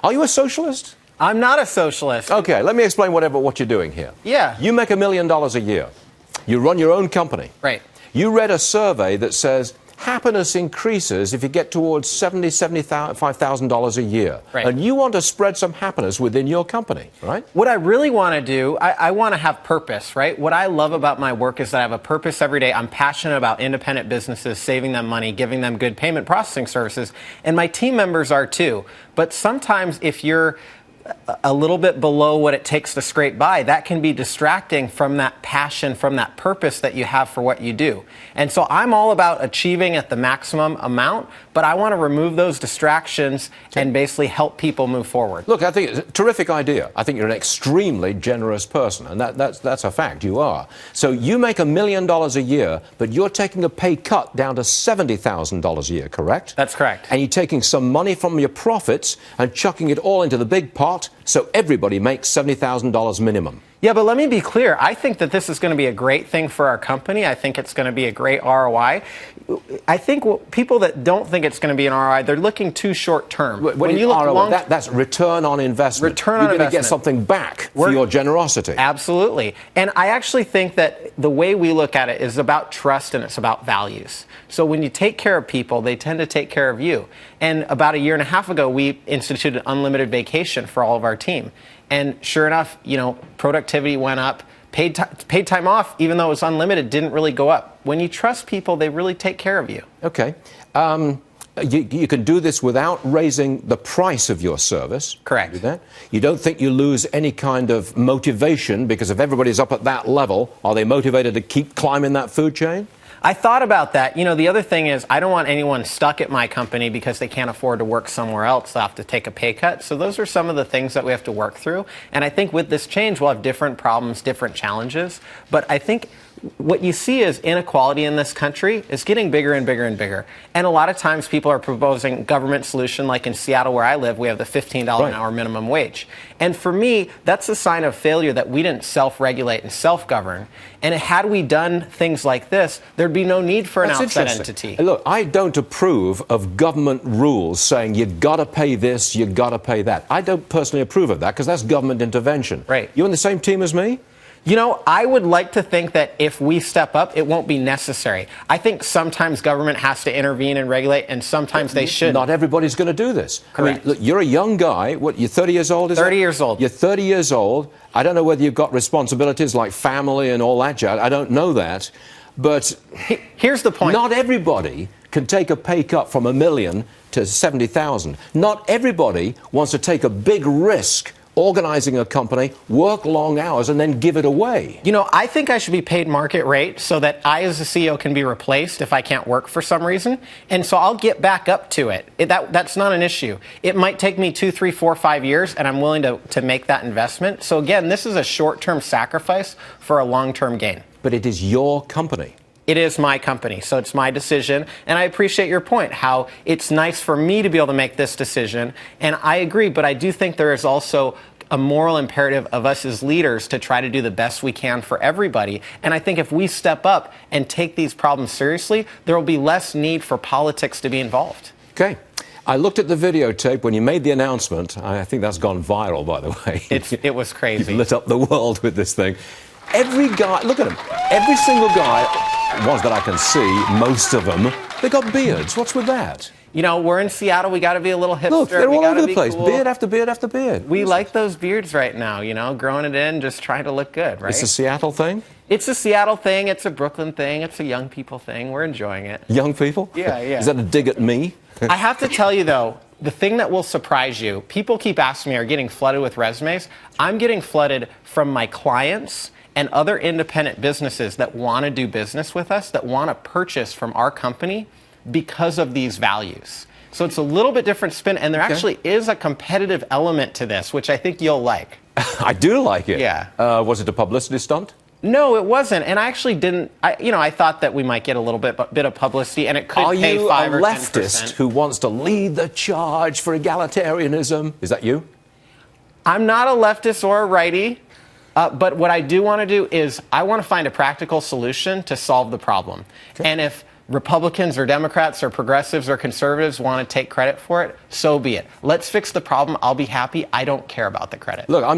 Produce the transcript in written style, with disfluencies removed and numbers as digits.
Are you a socialist? I'm not a socialist. Okay, let me explain what you're doing here. Yeah. You make $1 million a year. You run your own company. Right. You read a survey that says happiness increases if you get towards $75,000 a year. Right. And you want to spread some happiness within your company, right? What I really want to do, I want to have purpose, right? What I love about my work is that I have a purpose every day. I'm passionate about independent businesses, saving them money, giving them good payment processing services. And my team members are too. But sometimes if you're a little bit below what it takes to scrape by, that can be distracting from that passion, from that purpose that you have for what you do. And so I'm all about achieving at the maximum amount, but I want to remove those distractions and basically help people move forward. Look, I think it's a terrific idea. I think you're an extremely generous person, and that's a fact. You are. So you make $1 million a year, but you're taking a pay cut down to $70,000 a year, correct? That's correct. And you're taking some money from your profits and chucking it all into the big pot, so everybody makes $70,000 minimum. Yeah, but let me be clear. I think that this is going to be a great thing for our company. I think it's going to be a great ROI. I think people that don't think it's going to be an ROI, they're looking too short term. When you look ROI, that's return on investment. Return on investment. You're going to get something back for your generosity. Absolutely. And I actually think that the way we look at it is about trust and it's about values. So when you take care of people, they tend to take care of you. And about a year and a half ago, we instituted unlimited vacation for all of our team. And sure enough, productivity went up. Paid time off, even though it was unlimited, didn't really go up. When you trust people, they really take care of you. Okay. You can do this without raising the price of your service. Correct. Do that. You don't think you lose any kind of motivation because if everybody's up at that level, are they motivated to keep climbing that food chain? I thought about that. The other thing is I don't want anyone stuck at my company because they can't afford to work somewhere else. They'll have to take a pay cut. So those are some of the things that we have to work through. And I think with this change, we'll have different problems, different challenges. But I think what you see is inequality in this country is getting bigger and bigger and bigger. And a lot of times people are proposing government solution, like in Seattle where I live, we have the $15 an hour minimum wage. And for me, that's a sign of failure that we didn't self-regulate and self-govern. And had we done things like this, there'd be no need for an outside entity. Look, I don't approve of government rules saying you've got to pay this, you've got to pay that. I don't personally approve of that because that's government intervention. Right. You on the same team as me? I would like to think that if we step up, it won't be necessary. I think sometimes government has to intervene and regulate, and sometimes they should. Not everybody's going to do this. Correct. I mean, look, you're a young guy. What, you're 30 years old, is 30 years old. You're 30 years old. I don't know whether you've got responsibilities like family and all that jazz. I don't know that. But here's the point. Not everybody can take a pay cut from $1 million to 70,000. Not everybody wants to take a big risk organizing a company, work long hours, and then give it away. I think I should be paid market rate so that I, as a CEO, can be replaced if I can't work for some reason. And so I'll get back up to it. That's not an issue. It might take me 2, 3, 4, 5 years, and I'm willing to make that investment. So again, this is a short-term sacrifice for a long-term gain. But it is your company. It is my company, so it's my decision. And I appreciate your point, how it's nice for me to be able to make this decision. And I agree, but I do think there is also a moral imperative of us as leaders to try to do the best we can for everybody. And I think if we step up and take these problems seriously, there will be less need for politics to be involved. Okay. I looked at the videotape when you made the announcement. I think that's gone viral, by the way. It was crazy. You've lit up the world with this thing. Every guy, look at him. Every single guy, ones that I can see, most of them, they got beards. What's with that? We're in Seattle. We got to be a little hipster. Look, they're all over the place. Cool. Beard after beard after beard. We like those beards right now, growing it in, just trying to look good, right? It's a Seattle thing? It's a Seattle thing. It's a Brooklyn thing. It's a young people thing. We're enjoying it. Young people? Yeah. Is that a dig at me? I have to tell you, though, the thing that will surprise you, people keep asking me, are getting flooded with resumes. I'm getting flooded from my clients and other independent businesses that want to do business with us, that want to purchase from our company because of these values. So it's a little bit different spin, and there actually is a competitive element to this, which I think you'll like. I do like it. Yeah. Was it a publicity stunt? No, it wasn't. And I actually didn't. I thought that we might get a little bit of publicity, and it could pay 5 or 10%. Are you a leftist who wants to lead the charge for egalitarianism? Is that you? I'm not a leftist or a righty. But what I do want to do is I want to find a practical solution to solve the problem. Okay. And if Republicans or Democrats or progressives or conservatives want to take credit for it, so be it. Let's fix the problem. I'll be happy. I don't care about the credit. Look, I'm